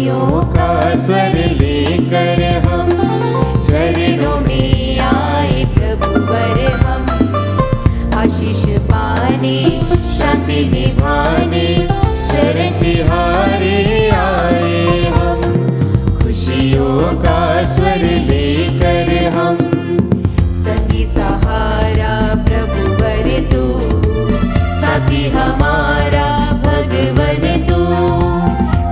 खुशियों का स्वर लेकर हम चरणों में आए प्रभु वर हम। आशीष पाने शांति निभाने शरण तिहारे आए हम। खुशियों का स्वर लेकर हम संगी सहारा प्रभु वर तू साथी हमारा भगवन तू।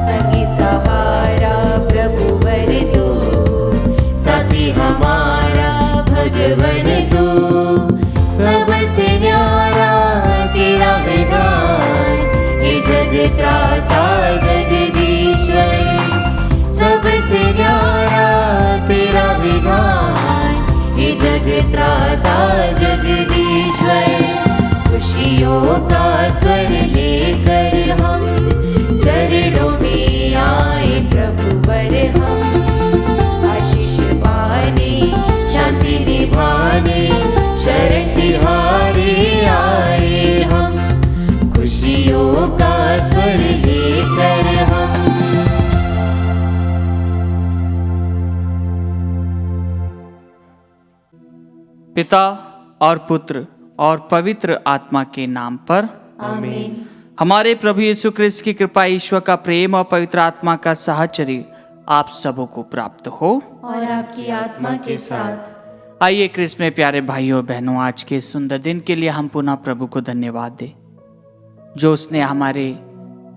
संगी सहारा प्रभु वर तू साथी हमारा भगवन तू। सबसे न्यारा तेरा विधान ये जग त्राता जगदीश्वर। सबसे न्यारा तेरा विधान ये जग त्राता जगदीश्वर। खुशियों का स्वर लेकर हम चरणों में आए प्रभु वर हम। आशीष पाने शांति निभाने शरण तिहारे आए हम। खुशियों का स्वर लेकर हम। पिता और पुत्र और पवित्र आत्मा के नाम पर आमीन। हमारे प्रभु यीशु क्रिस्त की कृपा, ईश्वर का प्रेम और पवित्र आत्मा का साहचर्य आप सबों को प्राप्त हो और आपकी आत्मा के साथ। आइए क्रिस्त में प्यारे भाइयों बहनों, आज के सुंदर दिन के लिए हम पुनः प्रभु को धन्यवाद दें जो उसने हमारे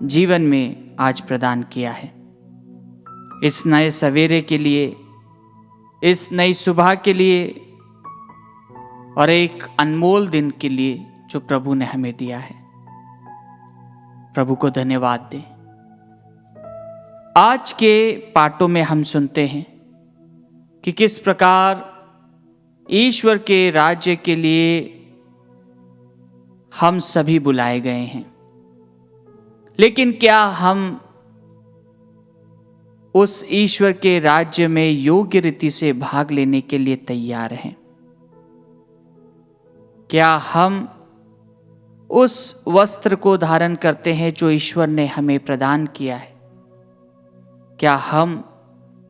जीवन में आज प्रदान किया है। इस नए सवेरे के लिए, इस नई सुबह के लिए और एक अनमोल दिन के लिए जो प्रभु ने हमें दिया है। प्रभु को धन्यवाद दें। आज के पाठों में हम सुनते हैं कि किस प्रकार ईश्वर के राज्य के लिए हम सभी बुलाए गए हैं, लेकिन क्या हम उस ईश्वर के राज्य में योग्य रीति से भाग लेने के लिए तैयार हैं? क्या हम उस वस्त्र को धारण करते हैं जो ईश्वर ने हमें प्रदान किया है? क्या हम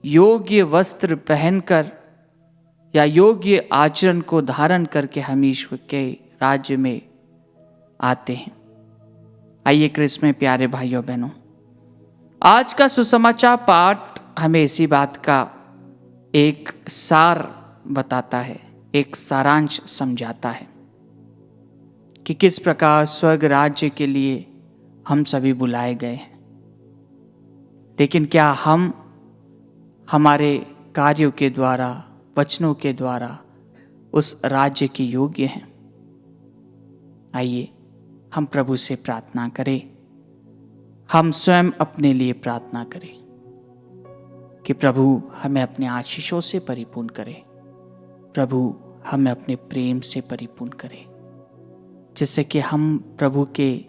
योग्य वस्त्र पहनकर या योग्य आचरण को धारण करके हम ईश्वर के राज्य में आते हैं? आइए क्रिस्त में प्यारे भाइयों बहनों, आज का सुसमाचार पाठ हमें इसी बात का एक सार बताता है, एक सारांश समझाता है कि किस प्रकार स्वर्ग राज्य के लिए हम सभी बुलाए गए हैं। लेकिन क्या हम हमारे कार्यों के द्वारा, वचनों के द्वारा उस राज्य के योग्य हैं? आइए हम प्रभु से प्रार्थना करें, हम स्वयं अपने लिए प्रार्थना करें कि प्रभु हमें अपने आशीषों से परिपूर्ण करे, प्रभु हमें अपने प्रेम से परिपूर्ण करे, जिससे कि हम प्रभु के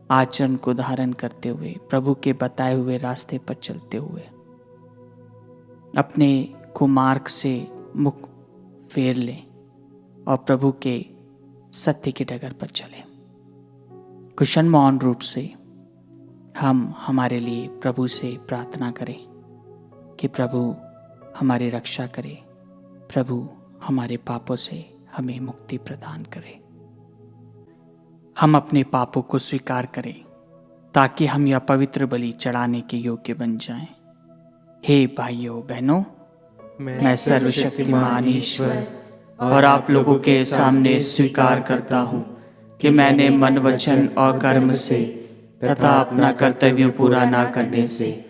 आचरण को धारण करते हुए, प्रभु के बताए हुए रास्ते पर चलते हुए अपने कुमार्ग से मुख फेर लें और प्रभु के सत्य की डगर पर चलें। कुशन मौन रूप से हम हमारे लिए प्रभु से प्रार्थना करें कि प्रभु हमारी रक्षा करे, प्रभु हमारे पापों से हमें मुक्ति प्रदान करे। हम अपने पापों को स्वीकार करें ताकि हम यह पवित्र बलि चढ़ाने के योग्य बन जाएं। हे भाइयों बहनों, मैं सर्वशक्तिमान ईश्वर और आप लोगों के सामने स्वीकार करता हूँ कि मैंने मन, वचन और कर्म से तथा अपना कर्तव्य पूरा न करने से,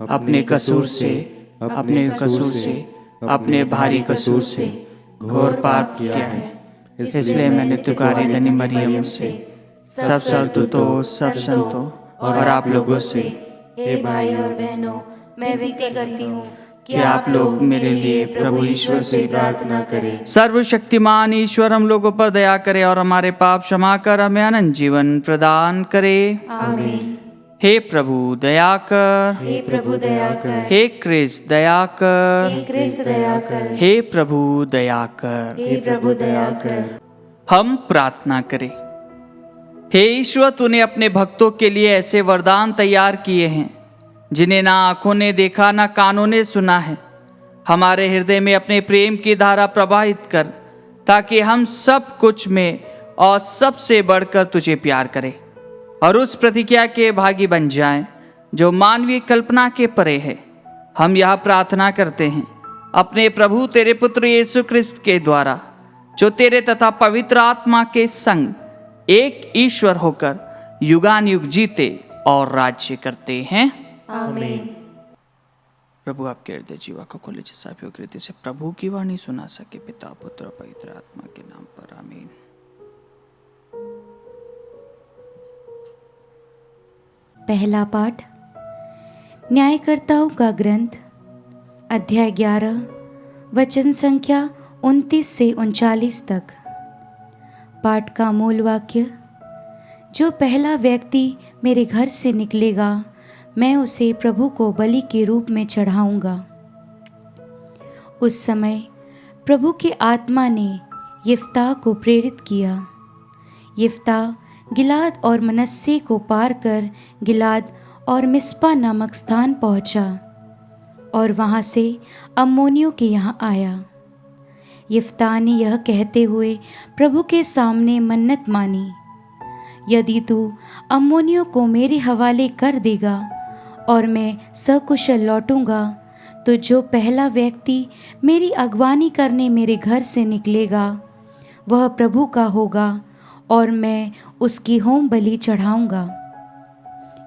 अपने कसूर से, अपने भारी कसूर से घोर पाप किया है। इसलिए मैंने तुकारी धनी मरियम से, सब स्वर्गदूतों, सब संतों और आप लोगों से, हे भाइयों और बहनों, मैं विनती करती हूँ कि आप लोग मेरे लिए प्रभु ईश्वर से प्रार्थना करें। सर्वशक्तिमान ईश्वर हम लोगों पर दया करे और हमारे पाप क्षमा कर हमें अनंत जीवन प्रदान करे। आमीन। हे प्रभु दया कर, हे प्रभु दया कर, हे क्रिस्त दया कर, हे क्रिस्त दया कर, हे प्रभु दया कर। हे प्रभु दया कर। हम प्रार्थना करें। हे ईश्वर, तूने अपने भक्तों के लिए ऐसे वरदान तैयार किए हैं जिन्हें ना आंखों ने देखा ना कानों ने सुना है, हमारे हृदय में अपने प्रेम की धारा प्रवाहित कर, ताकि हम सब कुछ में और सबसे बढ़कर तुझे प्यार करें और उस प्रतिज्ञा के भागी बन जाएं जो मानवीय कल्पना के परे है। हम यह प्रार्थना करते हैं अपने प्रभु तेरे पुत्र यीशु क्रिस्त के द्वारा, जो तेरे तथा पवित्र आत्मा के संग एक ईश्वर होकर युगान युग जीते और राज्य करते हैं। आमीन। प्रभु आपके हृदय जीवा को खोले, जिस आप योग्य रीति से प्रभु की वाणी सुना सके। पिता पुत्र पवित्र आत्मा के नाम पर आमीन। पहला पाठ न्यायकर्ताओं का ग्रंथ, अध्याय 11, वचन संख्या 29 से 39 तक। पाठ का मूल वाक्य: जो पहला व्यक्ति मेरे घर से निकलेगा, मैं उसे प्रभु को बलि के रूप में चढ़ाऊंगा। उस समय प्रभु की आत्मा ने यिफ्ता को प्रेरित किया। यिफ्ता गिलाद और मनस्से को पार कर गिलाद और मिस्पा नामक स्थान पहुंचा और वहां से अम्मोनियों के यहाँ आया। यिफ्ता ने यह कहते हुए प्रभु के सामने मन्नत मानी, यदि तू अम्मोनियों को मेरे हवाले कर देगा और मैं सकुशल लौटूंगा, तो जो पहला व्यक्ति मेरी अगवानी करने मेरे घर से निकलेगा, वह प्रभु का होगा और मैं उसकी होम बलि चढ़ाऊंगा।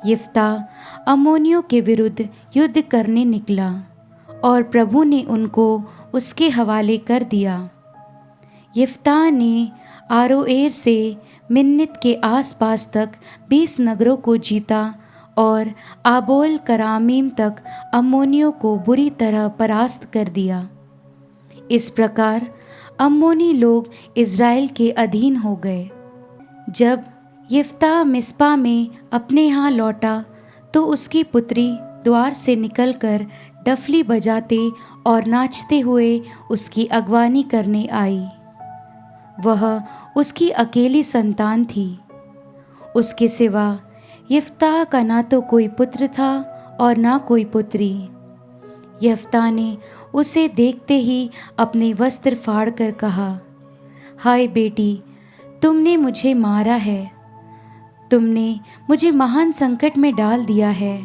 यिफ्ता अम्मोनियों के विरुद्ध युद्ध करने निकला और प्रभु ने उनको उसके हवाले कर दिया। यिफ्ता ने आरोएर से मिन्नित के आसपास तक 20 नगरों को जीता और आबोल करामीम तक अम्मोनियों को बुरी तरह परास्त कर दिया। इस प्रकार अम्मोनी लोग इज़राइल के अधीन हो गए। जब यिफ्ता मिस्पा में अपने यहाँ लौटा, तो उसकी पुत्री द्वार से निकलकर डफली बजाते और नाचते हुए उसकी अगवानी करने आई। वह उसकी अकेली संतान थी। उसके सिवा यिफ्ता का ना तो कोई पुत्र था और ना कोई पुत्री। यिफ्ता ने उसे देखते ही अपने वस्त्र फाड़कर कहा, हाय बेटी, तुमने मुझे मारा है, तुमने मुझे महान संकट में डाल दिया है।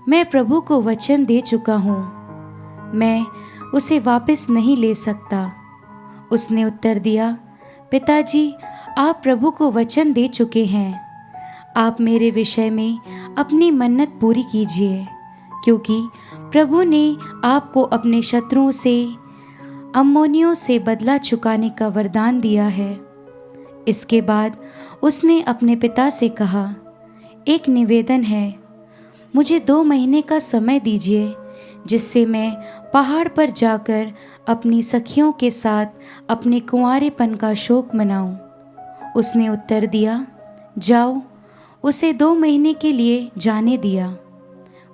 मैं प्रभु को वचन दे चुका हूँ, मैं उसे वापस नहीं ले सकता। उसने उत्तर दिया, पिताजी, आप प्रभु को वचन दे चुके हैं, आप मेरे विषय में अपनी मन्नत पूरी कीजिए, क्योंकि प्रभु ने आपको अपने शत्रुओं से, अम्मोनियों से बदला चुकाने का वरदान दिया है। इसके बाद उसने अपने पिता से कहा, एक निवेदन है, मुझे 2 महीने का समय दीजिए, जिससे मैं पहाड़ पर जाकर अपनी सखियों के साथ अपने कुंवारेपन का शोक मनाऊं। उसने उत्तर दिया, जाओ। उसे 2 महीने के लिए जाने दिया।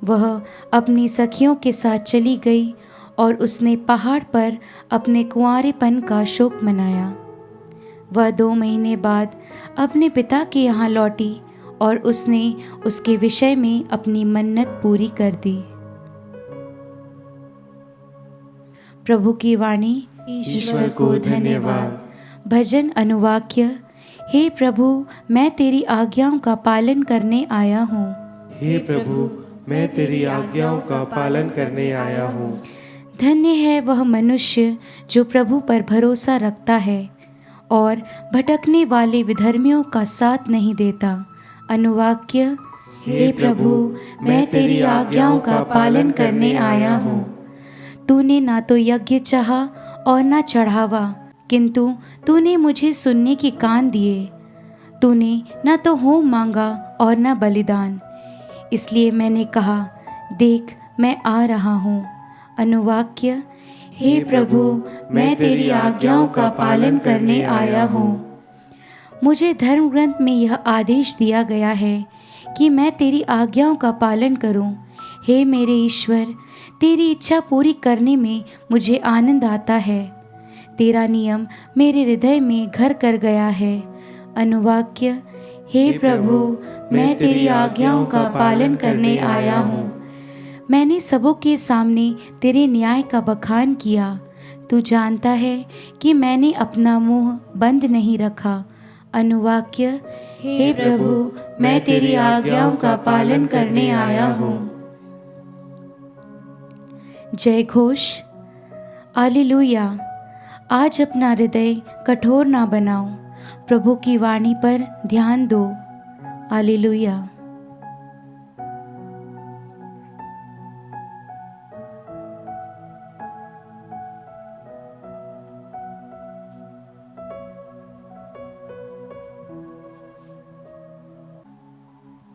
वह अपनी सखियों के साथ चली गई और उसने पहाड़ पर अपने कुंवारेपन का शोक मनाया। वह 2 महीने बाद अपने पिता के यहाँ लौटी और उसने उसके विषय में अपनी मन्नत पूरी कर दी। प्रभु की वाणी। ईश्वर को धन्यवाद। भजन अनुवाक्य। हे प्रभु, मैं तेरी आज्ञाओं का पालन करने आया हूँ। हे प्रभु, मैं तेरी आज्ञाओं का पालन करने आया हूँ। धन्य है वह मनुष्य जो प्रभु पर भरोसा रखता है और भटकने वाले विधर्मियों का साथ नहीं देता। अनुवाक्य। हे प्रभु, मैं तेरी आज्ञाओं का पालन करने आया हूँ। तूने ना तो यज्ञ चाहा और ना चढ़ावा, किंतु तूने मुझे सुनने के कान दिए। तूने ना तो होम मांगा और ना बलिदान, इसलिए मैंने कहा, देख मैं आ रहा हूँ। अनुवाक्य। हे प्रभु, मैं तेरी आज्ञाओं का पालन करने आया हूँ। मुझे धर्म ग्रंथ में यह आदेश दिया गया है कि मैं तेरी आज्ञाओं का पालन करूं। हे मेरे ईश्वर, तेरी इच्छा पूरी करने में मुझे आनंद आता है। तेरा नियम मेरे हृदय में घर कर गया है। अनुवाक्य। हे प्रभु, मैं तेरी आज्ञाओं का पालन करने आया हूँ। मैंने सबों के सामने तेरे न्याय का बखान किया। तू जानता है कि मैंने अपना मुंह बंद नहीं रखा। अनुवाक्य, हे प्रभु, मैं तेरी आज्ञाओं का पालन करने आया हूँ। जय घोष। हालेलुया। आज अपना हृदय कठोर ना बनाओ, प्रभु की वाणी पर ध्यान दो। हालेलुया।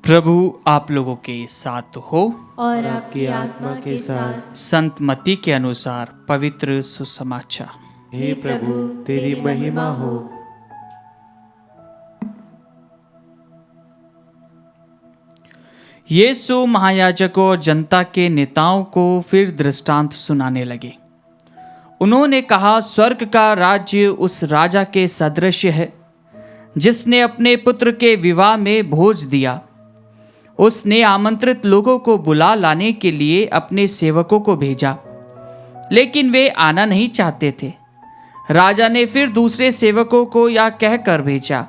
प्रभु आप लोगों के साथ हो और आपकी आत्मा के साथ। संत मत्ती के अनुसार पवित्र सुसमाचार। हे प्रभु, तेरी महिमा हो। यीशु महायाजकों और जनता के नेताओं को फिर दृष्टांत सुनाने लगे। उन्होंने कहा, स्वर्ग का राज्य उस राजा के सदृश है जिसने अपने पुत्र के विवाह में भोज दिया। उसने आमंत्रित लोगों को बुला लाने के लिए अपने सेवकों को भेजा, लेकिन वे आना नहीं चाहते थे। राजा ने फिर दूसरे सेवकों को यह कहकर भेजा,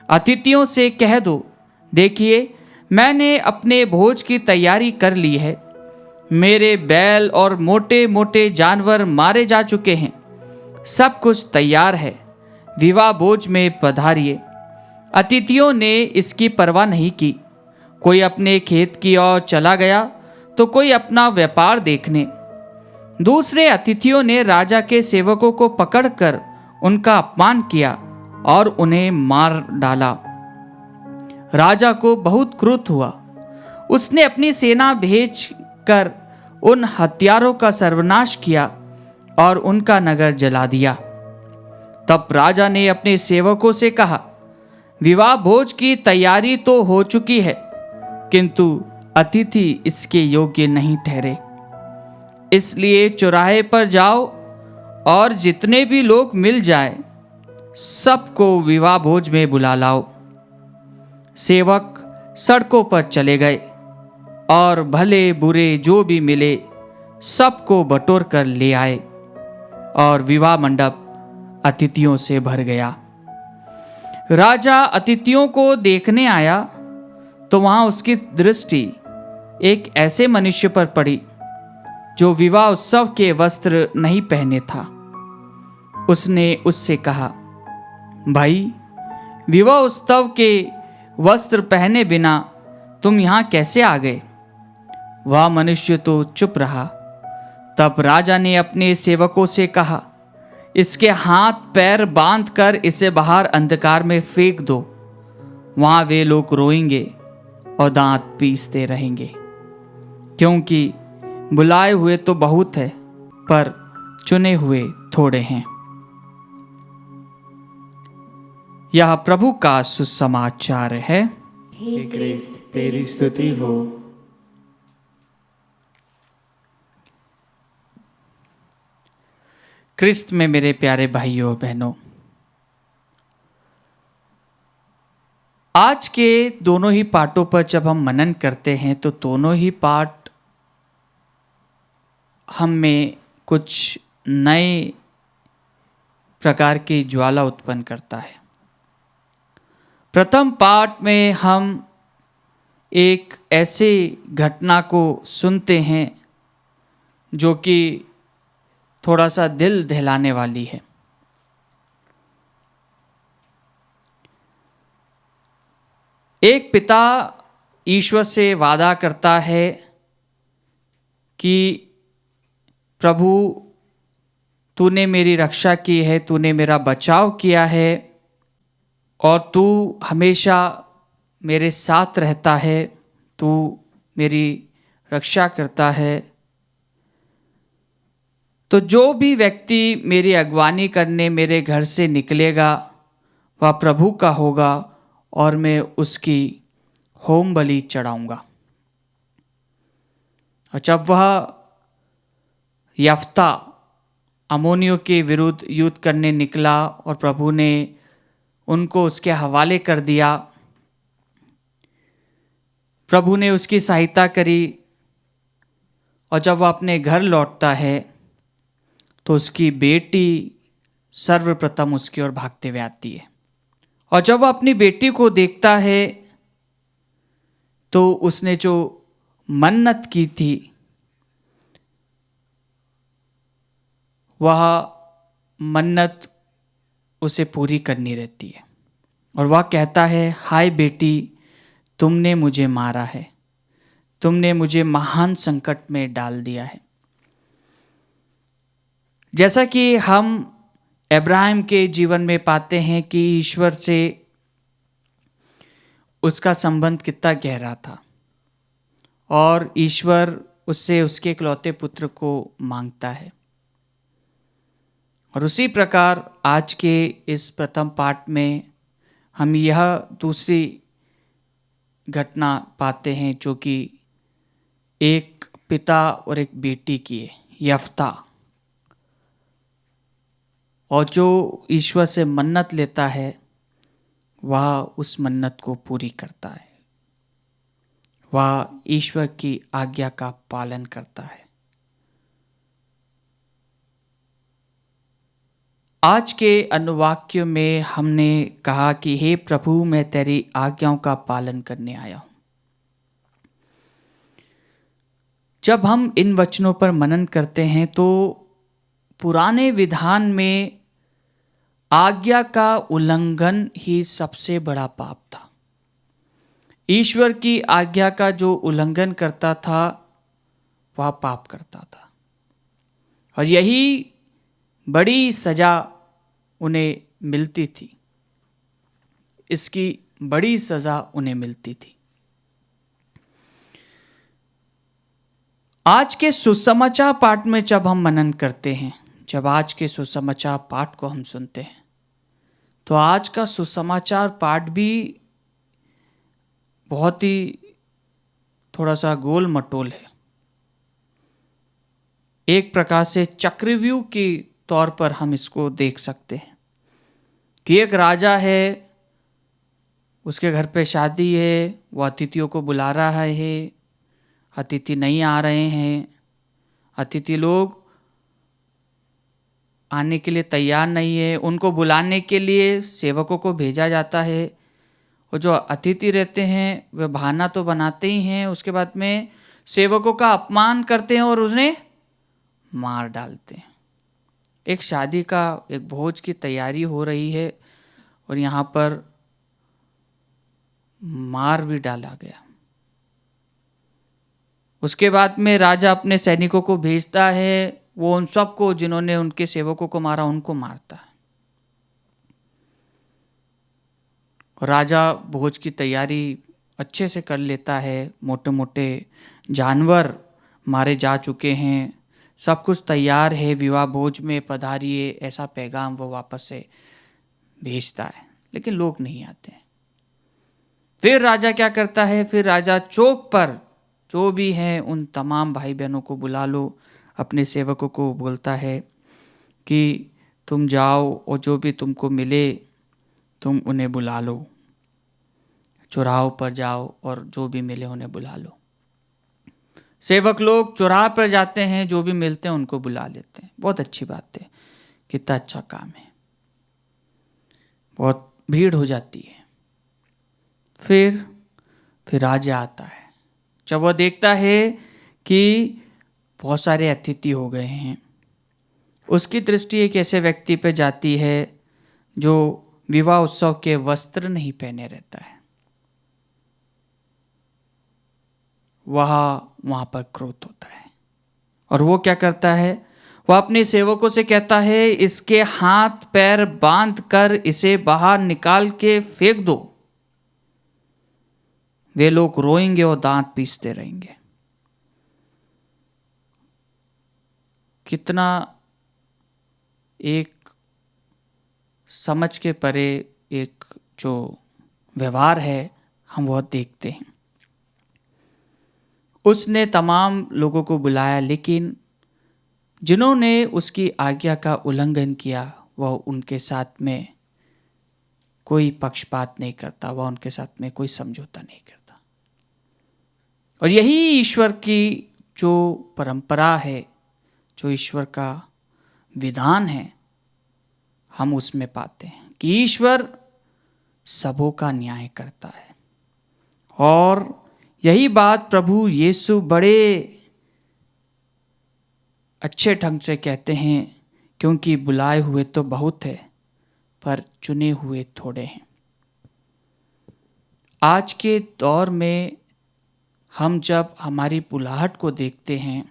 अतिथियों से कह दो, देखिए मैंने अपने भोज की तैयारी कर ली है। मेरे बैल और मोटे मोटे जानवर मारे जा चुके हैं, सब कुछ तैयार है, विवाह भोज में पधारिए। अतिथियों ने इसकी परवाह नहीं की। कोई अपने खेत की ओर चला गया तो कोई अपना व्यापार देखने। दूसरे अतिथियों ने राजा के सेवकों को पकड़कर उनका अपमान किया और उन्हें मार डाला। राजा को बहुत क्रोध हुआ। उसने अपनी सेना भेजकर उन हत्यारों का सर्वनाश किया और उनका नगर जला दिया। तब राजा ने अपने सेवकों से कहा, विवाह भोज की तैयारी तो हो चुकी है, किंतु अतिथि इसके योग्य नहीं ठहरे। इसलिए चौराहे पर जाओ और जितने भी लोग मिल जाए सबको विवाह भोज में बुला लाओ। सेवक सड़कों पर चले गए और भले बुरे जो भी मिले सबको बटोर कर ले आए और विवाह मंडप अतिथियों से भर गया। राजा अतिथियों को देखने आया तो वहां उसकी दृष्टि एक ऐसे मनुष्य पर पड़ी जो विवाह उत्सव के वस्त्र नहीं पहने था। उसने उससे कहा, भाई, विवाह उत्सव के वस्त्र पहने बिना तुम यहाँ कैसे आ गए? वह मनुष्य तो चुप रहा। तब राजा ने अपने सेवकों से कहा, इसके हाथ पैर बांधकर इसे बाहर अंधकार में फेंक दो। वहां वे लोग रोएंगे और दांत पीसते रहेंगे, क्योंकि बुलाए हुए तो बहुत है पर चुने हुए थोड़े हैं। यह प्रभु का सुसमाचार है। हे क्रिस्त, तेरी स्तुति हो। क्रिस्त में मेरे प्यारे भाइयों और बहनों, आज के दोनों ही पाठों पर जब हम मनन करते हैं तो दोनों ही पाठ हम में कुछ नए प्रकार की ज्वाला उत्पन्न करता है। प्रथम पाठ में हम एक ऐसे घटना को सुनते हैं जो कि थोड़ा सा दिल दहलाने वाली है। एक पिता ईश्वर से वादा करता है कि प्रभु, तूने मेरी रक्षा की है, तूने मेरा बचाव किया है और तू हमेशा मेरे साथ रहता है, तू मेरी रक्षा करता है। तो जो भी व्यक्ति मेरी अगवानी करने मेरे घर से निकलेगा वह प्रभु का होगा और मैं उसकी होम बलि चढ़ाऊंगा। और जब वह यफ्ता अमोनियों के विरुद्ध युद्ध करने निकला और प्रभु ने उनको उसके हवाले कर दिया, प्रभु ने उसकी सहायता करी और जब वह अपने घर लौटता है तो उसकी बेटी सर्वप्रथम उसकी ओर भागते हुए आती है। और जब वह अपनी बेटी को देखता है तो उसने जो मन्नत की थी वह मन्नत उसे पूरी करनी रहती है। और वह कहता है, हाय बेटी, तुमने मुझे मारा है, तुमने मुझे महान संकट में डाल दिया है। जैसा कि हम अब्राहम के जीवन में पाते हैं कि ईश्वर से उसका संबंध कितना गहरा था और ईश्वर उससे उसके इकलौते पुत्र को मांगता है। और उसी प्रकार आज के इस प्रथम पाठ में हम यह दूसरी घटना पाते हैं जो कि एक पिता और एक बेटी की है, यफ्ता। और जो ईश्वर से मन्नत लेता है वह उस मन्नत को पूरी करता है, वह ईश्वर की आज्ञा का पालन करता है। आज के अनुवाक्य में हमने कहा कि हे प्रभु, मैं तेरी आज्ञाओं का पालन करने आया हूं। जब हम इन वचनों पर मनन करते हैं तो पुराने विधान में आज्ञा का उल्लंघन ही सबसे बड़ा पाप था। ईश्वर की आज्ञा का जो उल्लंघन करता था वह पाप करता था और यही बड़ी सजा उन्हें मिलती थी, इसकी बड़ी सजा उन्हें मिलती थी। आज के सुसमाचार पाठ में जब हम मनन करते हैं, जब आज के सुसमाचार पाठ को हम सुनते हैं तो आज का सुसमाचार पाठ भी बहुत ही थोड़ा सा गोल मटोल है। एक प्रकार से चक्रव्यूह के तौर पर हम इसको देख सकते हैं कि एक राजा है, उसके घर पे शादी है, वो अतिथियों को बुला रहा है, अतिथि नहीं आ रहे हैं, अतिथि लोग आने के लिए तैयार नहीं है। उनको बुलाने के लिए सेवकों को भेजा जाता है और जो अतिथि रहते हैं वे बहाना तो बनाते ही हैं, उसके बाद में सेवकों का अपमान करते हैं और उन्हें मार डालते हैं। एक शादी का एक भोज की तैयारी हो रही है और यहाँ पर मार भी डाला गया। उसके बाद में राजा अपने सैनिकों को भेजता है, वो उन सबको जिन्होंने उनके सेवकों को मारा उनको मारता है। राजा भोज की तैयारी अच्छे से कर लेता है, मोटे मोटे जानवर मारे जा चुके हैं, सब कुछ तैयार है, विवाह भोज में पधारिए ऐसा पैगाम वो वापस से भेजता है, लेकिन लोग नहीं आते हैं। फिर राजा क्या करता है, फिर राजा चौक पर जो भी हैं उन तमाम भाई बहनों को बुला लो, अपने सेवकों को बोलता है कि तुम जाओ और जो भी तुमको मिले तुम उन्हें बुला लो, चौराहों पर जाओ और जो भी मिले उन्हें बुला लो। सेवक लोग चौराहे पर जाते हैं, जो भी मिलते हैं उनको बुला लेते हैं। बहुत अच्छी बात है, कितना अच्छा काम है। बहुत भीड़ हो जाती है। फिर राजा आता है। जब वह देखता है कि बहुत सारे अतिथि हो गए हैं, उसकी दृष्टि एक ऐसे व्यक्ति पर जाती है जो विवाह उत्सव के वस्त्र नहीं पहने रहता है। वहाँ पर क्रोध होता है और वो क्या करता है, वह अपने सेवकों से कहता है, इसके हाथ पैर बांध कर इसे बाहर निकाल के फेंक दो। वे लोग रोएंगे और दांत पीसते रहेंगे। कितना एक समझ के परे एक जो व्यवहार है हम वह देखते हैं। उसने तमाम लोगों को बुलाया, लेकिन जिन्होंने उसकी आज्ञा का उल्लंघन किया वह उनके साथ में कोई पक्षपात नहीं करता, वह उनके साथ में कोई समझौता नहीं करता। और यही ईश्वर की जो परंपरा है, जो ईश्वर का विधान है, हम उसमें पाते हैं कि ईश्वर सबों का न्याय करता है। और यही बात प्रभु यीशु बड़े अच्छे ढंग से कहते हैं, क्योंकि बुलाए हुए तो बहुत है पर चुने हुए थोड़े हैं। आज के दौर में हम जब हमारी बुलाहट को देखते हैं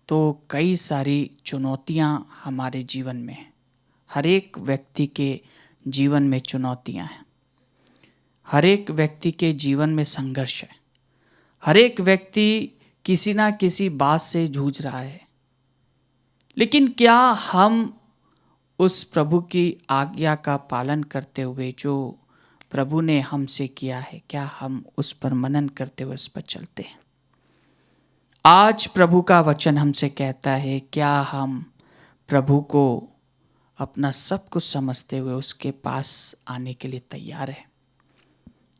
तो कई सारी चुनौतियां हमारे जीवन में हैं। हर एक व्यक्ति के जीवन में चुनौतियां हैं, हर एक व्यक्ति के जीवन में संघर्ष है, हर एक व्यक्ति किसी ना किसी बात से जूझ रहा है। लेकिन क्या हम उस प्रभु की आज्ञा का पालन करते हुए, जो प्रभु ने हमसे किया है, क्या हम उस पर मनन करते हुए उस पर चलते हैं? आज प्रभु का वचन हमसे कहता है, क्या हम प्रभु को अपना सब कुछ समझते हुए उसके पास आने के लिए तैयार हैं?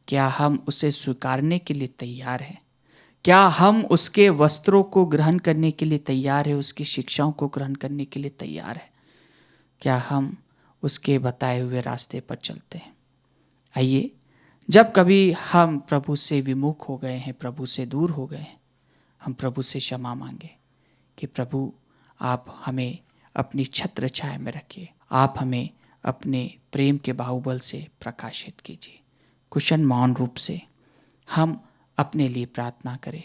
क्या हम उसे स्वीकारने के लिए तैयार हैं? क्या हम उसके वस्त्रों को ग्रहण करने के लिए तैयार हैं? उसकी शिक्षाओं को ग्रहण करने के लिए तैयार हैं? क्या हम उसके बताए हुए रास्ते पर चलते हैं? आइए, जब कभी हम प्रभु से विमुख हो गए हैं, प्रभु से दूर हो गए हैं, हम प्रभु से क्षमा मांगे कि प्रभु आप हमें अपनी छत्र छाया में रखिए, आप हमें अपने प्रेम के बाहुबल से प्रकाशित कीजिए। कुशन मौन रूप से हम अपने लिए प्रार्थना करें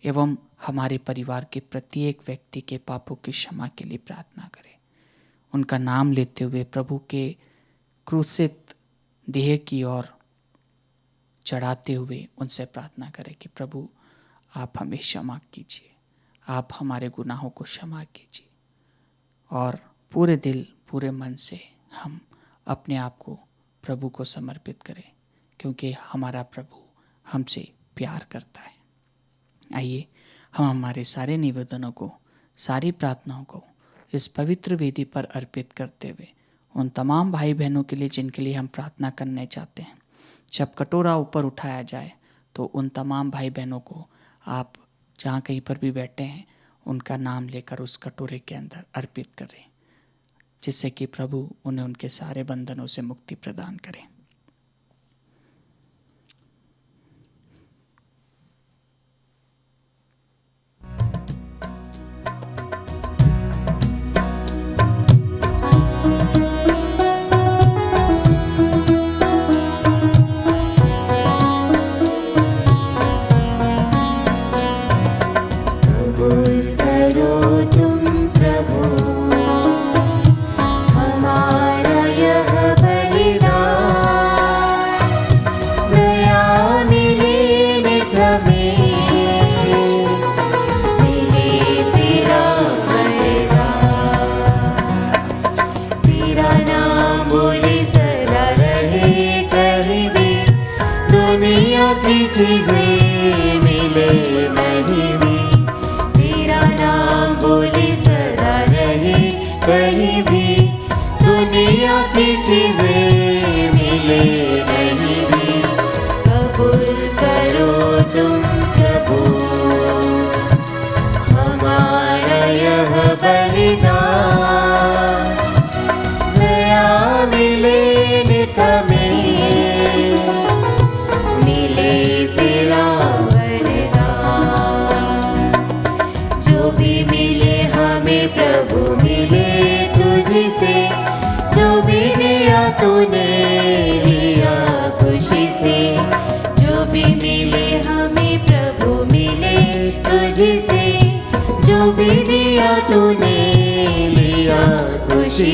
एवं हमारे परिवार के प्रत्येक व्यक्ति के पापों की क्षमा के लिए प्रार्थना करें। उनका नाम लेते हुए प्रभु के क्रूसित देह की ओर चढ़ाते हुए उनसे प्रार्थना करें कि प्रभु आप हमें क्षमा कीजिए, आप हमारे गुनाहों को क्षमा कीजिए। और पूरे दिल पूरे मन से हम अपने आप को प्रभु को समर्पित करें, क्योंकि हमारा प्रभु हमसे प्यार करता है। आइए हम हमारे सारे निवेदनों को, सारी प्रार्थनाओं को इस पवित्र वेदी पर अर्पित करते हुए उन तमाम भाई बहनों के लिए जिनके लिए हम प्रार्थना करने चाहते हैं, जब कटोरा ऊपर उठाया जाए तो उन तमाम भाई बहनों को आप जहाँ कहीं पर भी बैठे हैं उनका नाम लेकर उस कटोरे के अंदर अर्पित करें, जिससे कि प्रभु उन्हें उनके सारे बंधनों से मुक्ति प्रदान करें।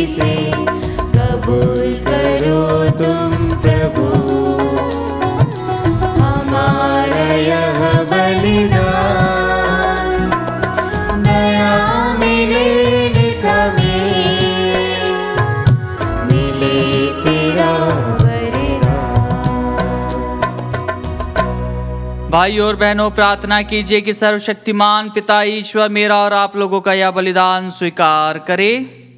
से कबूल करो तुम प्रभु हमारा यह बलिदान, दया मिले हमें, मिले तेरा वरदान। भाई और बहनों, प्रार्थना कीजिए कि सर्वशक्तिमान पिता ईश्वर मेरा और आप लोगों का यह बलिदान स्वीकार करे।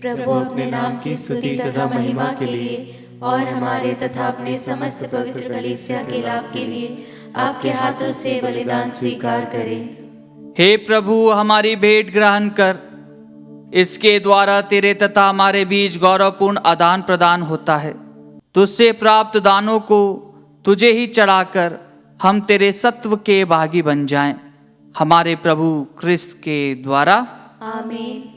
प्रभु अपने नाम की स्तुति तथा महिमा के लिए और हमारे तथा अपने समस्त पवित्र कलीसिया के लाभ के लिए आपके हाथों से बलिदान स्वीकार करें। हे प्रभु, हमारी भेंट ग्रहण कर। इसके द्वारा तेरे तथा हमारे बीच गौरवपूर्ण आदान प्रदान होता है। तुझसे प्राप्त दानों को तुझे ही चढ़ाकर हम तेरे सत्व के भागी बन जाएं, हमारे प्रभु क्रिस्त के द्वारा। आमीन।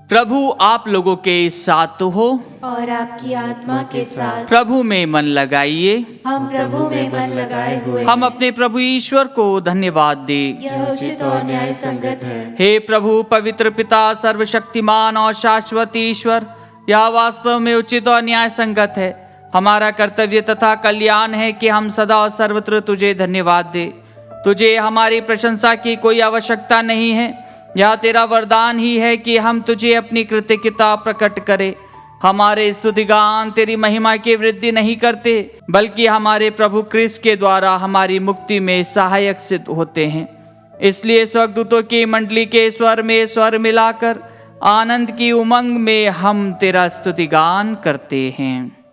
प्रभु आप लोगों के साथ हो और आपकी आत्मा के साथ। प्रभु में मन लगाइए। हम प्रभु में मन लगाए हुए हम हैं। अपने प्रभु ईश्वर को धन्यवाद दे। यह उचित और न्याय संगत है। हे प्रभु पवित्र पिता, सर्वशक्तिमान और शाश्वत ईश्वर, यह वास्तव में उचित और न्याय संगत है। हमारा कर्तव्य तथा कल्याण है कि हम सदा और सर्वत्र तुझे धन्यवाद दे। तुझे हमारी प्रशंसा की कोई आवश्यकता नहीं है। यह तेरा वरदान ही है कि हम तुझे अपनी कृतज्ञता प्रकट करें। हमारे स्तुतिगान तेरी महिमा की वृद्धि नहीं करते, बल्कि हमारे प्रभु क्रिस्त के द्वारा हमारी मुक्ति में सहायक सिद्ध होते हैं। इसलिए स्वर्गदूतों की मंडली के स्वर में स्वर मिलाकर आनंद की उमंग में हम तेरा स्तुतिगान करते हैं।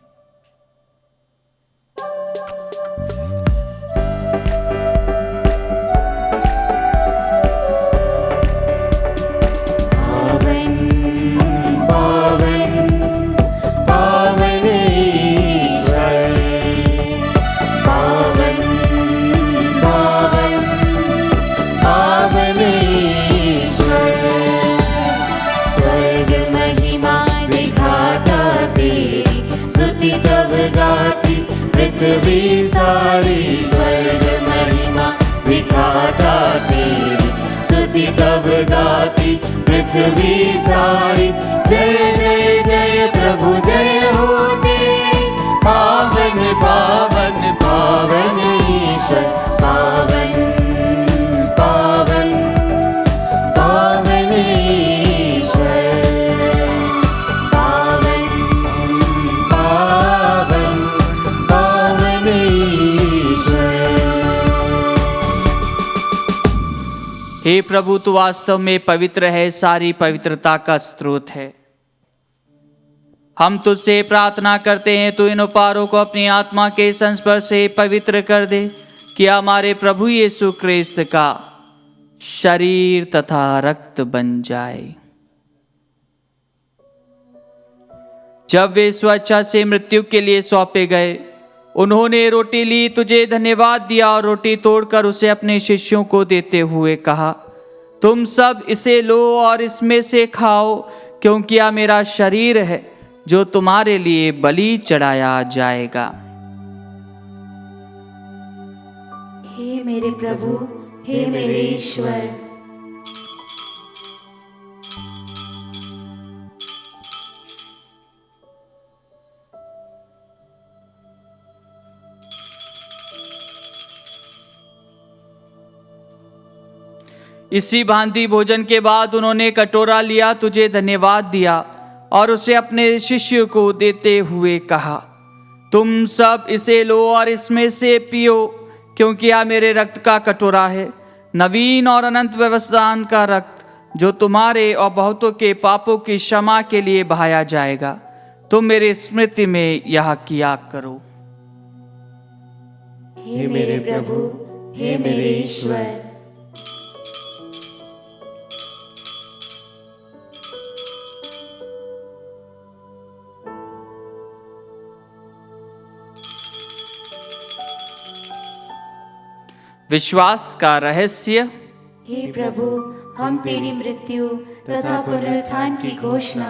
पृथ्वी सारी स्वर्ग महिमा दिखाता तेरी स्तुति तब गाती पृथ्वी सारी। जय जय जय प्रभु जय हो तेरी, पावन पावन पावन ईश्वर, पावन पावन पावन ईश्वर, पावन पावन पावन ईश्वर। हे प्रभु, तू वास्तव में पवित्र है, सारी पवित्रता का स्रोत है। हम तुझसे प्रार्थना करते हैं, तू इन उपहारों को अपनी आत्मा के संस्पर्श से पवित्र कर दे, कि हमारे प्रभु यीशु क्रिस्त का शरीर तथा रक्त बन जाए। जब वे स्वेच्छा से मृत्यु के लिए सौंपे गए, उन्होंने रोटी ली, तुझे धन्यवाद दिया और रोटी तोड़कर उसे अपने शिष्यों को देते हुए कहा, तुम सब इसे लो और इसमें से खाओ, क्योंकि यह मेरा शरीर है जो तुम्हारे लिए बलि चढ़ाया जाएगा। हे मेरे प्रभु, हे मेरे ईश्वर। इसी भांति भोजन के बाद उन्होंने कटोरा लिया, तुझे धन्यवाद दिया और उसे अपने शिष्य को देते हुए कहा, तुम सब इसे लो और इसमें से पियो, क्योंकि यह मेरे रक्त का कटोरा है, नवीन और अनंत व्यवधान का रक्त, जो तुम्हारे और बहुतों के पापों की क्षमा के लिए बहाया जाएगा। तुम मेरी स्मृति में यह किया करो। हे मेरे प्रभु, हे मेरे ईश्वर। विश्वास का रहस्य। हे प्रभु, हम तेरी मृत्यु तथा पुनरुत्थान की घोषणा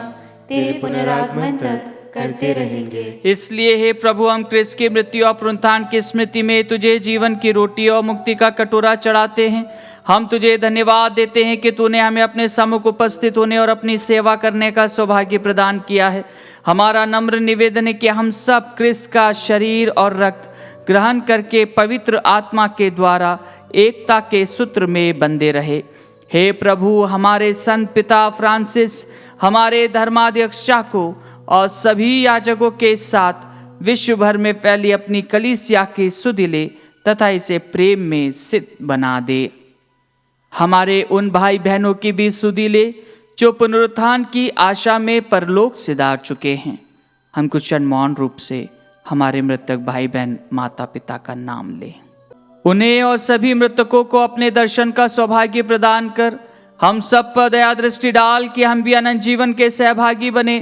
तेरे पुनरागमन तक करते रहेंगे। इसलिए हे प्रभु, हम क्रिस्त की मृत्यु और पुनरुत्थान की स्मृति में तुझे जीवन की रोटी और मुक्ति का कटोरा चढ़ाते हैं। हम तुझे धन्यवाद देते हैं कि तूने हमें अपने सम्मुख उपस्थित होने और अपनी सेवा करने का सौभाग्य प्रदान किया है। हमारा नम्र निवेदन है कि हम सब क्रिस्त का शरीर और रक्त ग्रहण करके पवित्र आत्मा के द्वारा एकता के सूत्र में बंधे रहे। हे प्रभु, हमारे संत पिता फ्रांसिस, हमारे धर्माध्यक्ष चाको और सभी याजकों के साथ विश्व भर में फैली अपनी कलीसिया की सुधि ले तथा इसे प्रेम में सिद्ध बना दे। हमारे उन भाई बहनों की भी सुधि ले जो पुनरुत्थान की आशा में परलोक सिधार चुके हैं। हम कुछ क्षण मौन रूप से हमारे मृतक भाई बहन माता पिता का नाम लें। हे प्रभु, हमारे संत पिता फ्रांसिस, हमारे धर्माध्यक्ष चाको और सभी याजकों के साथ विश्व भर में फैली अपनी कलीसिया की सुधि ले तथा इसे प्रेम में सिद्ध बना दे। हमारे उन भाई बहनों की भी सुधि ले जो पुनरुत्थान की आशा में परलोक सिधार चुके हैं। हम कुछ क्षण मौन रूप से हमारे मृतक भाई बहन माता पिता का नाम लें। उन्हें और सभी मृतकों को अपने दर्शन का सौभाग्य प्रदान कर हम सब पर दया दृष्टि डाल कि हम भी अनंत जीवन के सहभागी बने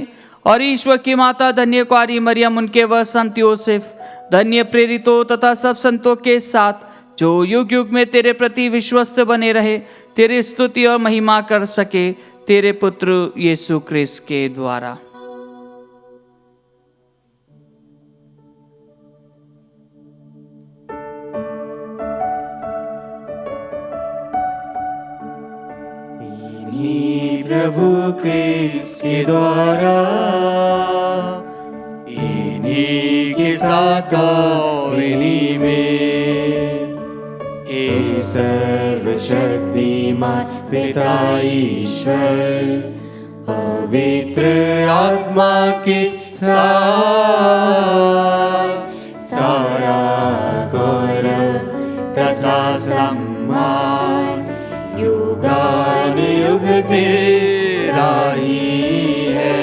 और ईश्वर की माता धन्य कुआरी मरियम, उनके वह संत योसेफ, धन्य प्रेरितों तथा सब संतों के साथ जो युग युग में तेरे प्रति विश्वस्त बने रहे, तेरी स्तुति और महिमा कर सके, तेरे पुत्र यीशु क्रिस्त के द्वारा। प्रभु क्रिस्त के द्वारा, इन्हीं के साथ और इन्हीं में, हे सर्वशक्तिमान पिता ईश्वर, पवित्र आत्मा के साथ सारा गौरव तथा सम्मान युगानुयुग तेरा ही है।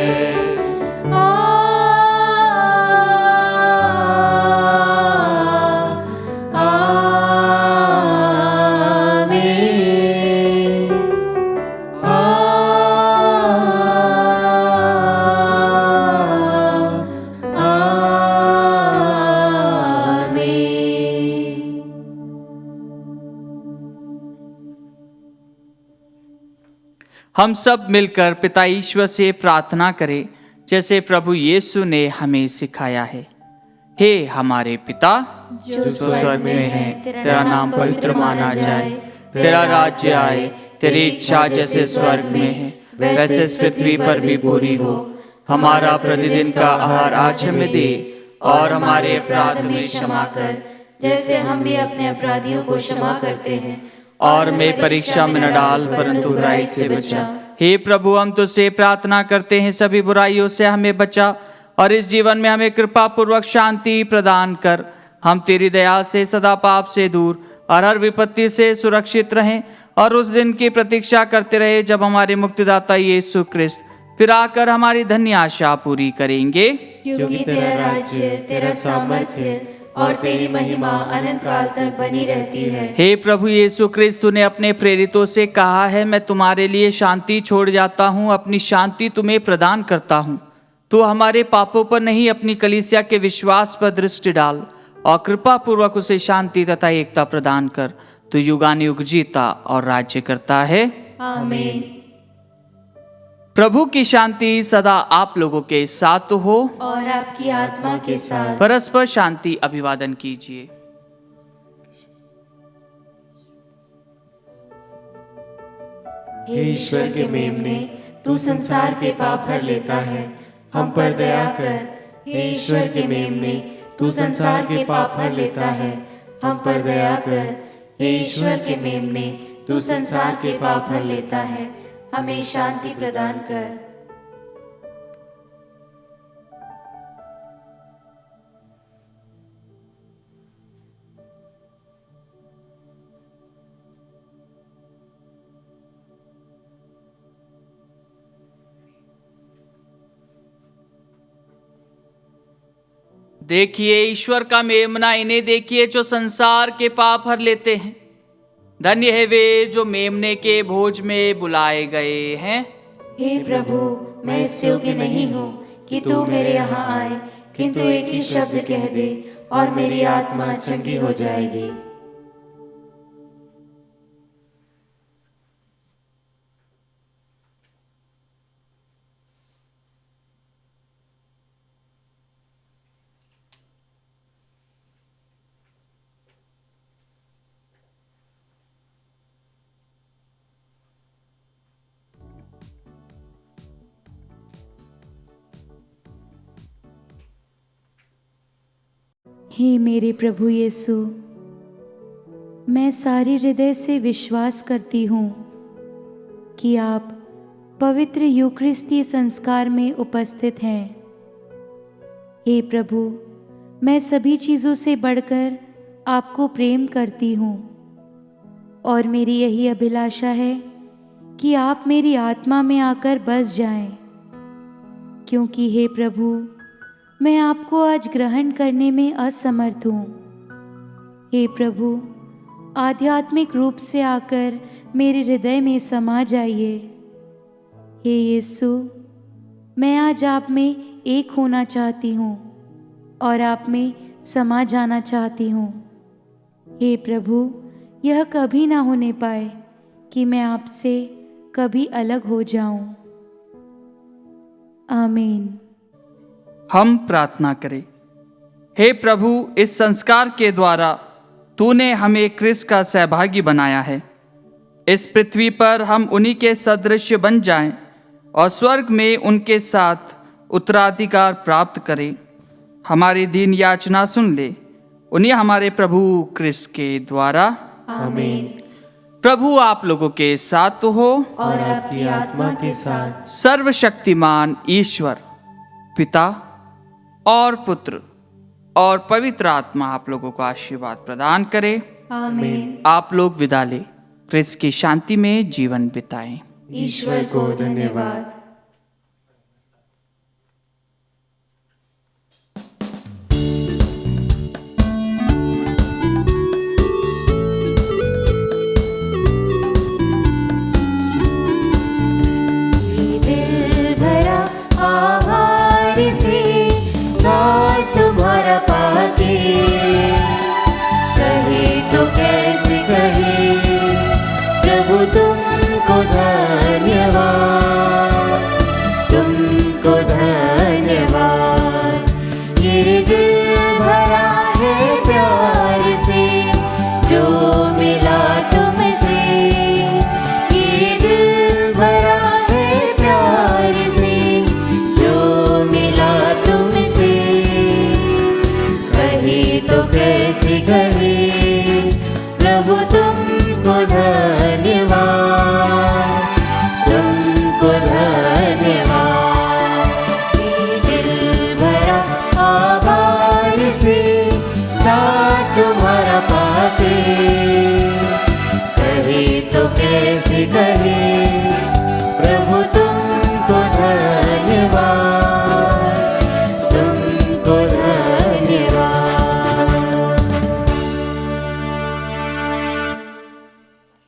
आमीन। हम सब मिलकर पिता ईश्वर से प्रार्थना करें जैसे प्रभु यीशु ने हमें सिखाया है। हे हमारे पिता जो स्वर्ग में है, तेरा नाम पवित्र माना जाए, तेरा राज्य आए, तेरी इच्छा जैसे स्वर्ग में है वैसे इस पृथ्वी पर भी पूरी हो। हमारा प्रतिदिन का आहार आज हमें दे और हमारे अपराध में क्षमा कर, जैसे हम भी अपने अपराधियों को क्षमा करते हैं, और मैं परीक्षा में न डाल परंतु बुराई से बचा। हे प्रभु, हम तुझसे प्रार्थना करते हैं सभी बुराइयों से हमें बचा और इस जीवन में हमें कृपा पूर्वक शांति प्रदान कर। हम तेरी दया से सदा पाप से दूर और हर विपत्ति से सुरक्षित रहें और उस दिन की प्रतीक्षा करते रहे जब हमारे मुक्तिदाता यीशु क्रिस्त फिर आकर हमारी धन्य आशा पूरी करेंगे। क्योंकि तेरा राज्य, तेरा सामर्थ्य और तेरी महिमा अनंत काल तक बनी रहती है। हे प्रभु यीशु क्रिस्त, तूने अपने प्रेरितों से कहा है, मैं तुम्हारे लिए शांति छोड़ जाता हूँ, अपनी शांति तुम्हें प्रदान करता हूँ। तू हमारे पापों पर नहीं, अपनी कलीसिया के विश्वास पर दृष्टि डाल और कृपा पूर्वक उसे शांति तथा एकता प्रदान कर। तू युगानुयुग जीता और राज्य करता है। आमीन। प्रभु की शांति सदा आप लोगों के साथ हो और आपकी आत्मा के साथ। परस्पर शांति अभिवादन कीजिए। हे ईश्वर के मेमने, तू संसार के पाप हर लेता है, हम पर दया कर। हे ईश्वर के मेमने, तू संसार के पाप हर लेता है, हम पर दया कर। हे ईश्वर के मेमने, तू संसार के पाप हर लेता है, हमें शांति प्रदान कर। देखिए ईश्वर का मेमना, इन्हें देखिए जो संसार के पाप हर लेते हैं। धन्य है वे जो मेमने के भोज में बुलाए गए हैं। हे प्रभु, मैं इस योग्य नहीं हूँ कि तू मेरे यहाँ आए, किंतु एक ही शब्द कह दे और मेरी आत्मा चंगी हो जाएगी। हे मेरे प्रभु यीशु, मैं सारे हृदय से विश्वास करती हूँ कि आप पवित्र यूकरिस्तीय संस्कार में उपस्थित हैं। हे प्रभु, मैं सभी चीज़ों से बढ़कर आपको प्रेम करती हूँ और मेरी यही अभिलाषा है कि आप मेरी आत्मा में आकर बस जाएं, क्योंकि हे प्रभु, मैं आपको आज ग्रहण करने में असमर्थ हूँ। हे प्रभु, आध्यात्मिक रूप से आकर मेरे हृदय में समा जाइए। हे यीशु, मैं आज आप में एक होना चाहती हूँ और आप में समा जाना चाहती हूँ। हे प्रभु, यह कभी ना होने पाए कि मैं आपसे कभी अलग हो जाऊं। आमीन। हम प्रार्थना करें। हे प्रभु, इस संस्कार के द्वारा तूने हमें क्रिस्त का सहभागी बनाया है। इस पृथ्वी पर हम उन्हीं के सदृश बन जाएं और स्वर्ग में उनके साथ उत्तराधिकार प्राप्त करें। हमारी दीन याचना सुन ले, उन्हीं हमारे प्रभु क्रिस्त के द्वारा। आमीन। प्रभु आप लोगों के साथ हो और आपकी आत्मा के साथ। सर्वशक्तिमान ईश्वर पिता और पुत्र और पवित्र आत्मा आप लोगों को आशीर्वाद प्रदान करे। आमीन। आप लोग विदा ले, क्रिस्त की शांति में जीवन बिताएं। ईश्वर को धन्यवाद। दिल भरा आभार से साथ तुम्हारा पाके, कहे तो कैसे कहे प्रभु तुमको धन्यवाद, तुमको धन्यवाद। ये दिल भरा है प्यार से जो मिला तुमसे, ये दिल भरा है प्यार से जो मिला तुमसे। कहे तो कैसे कहे प्रभु तुमको धन्यवाद, तुमको धन्यवाद। ये दिल भरा आभार से साथ तुम्हारा पाके, कहे तो कैसे कहे प्रभु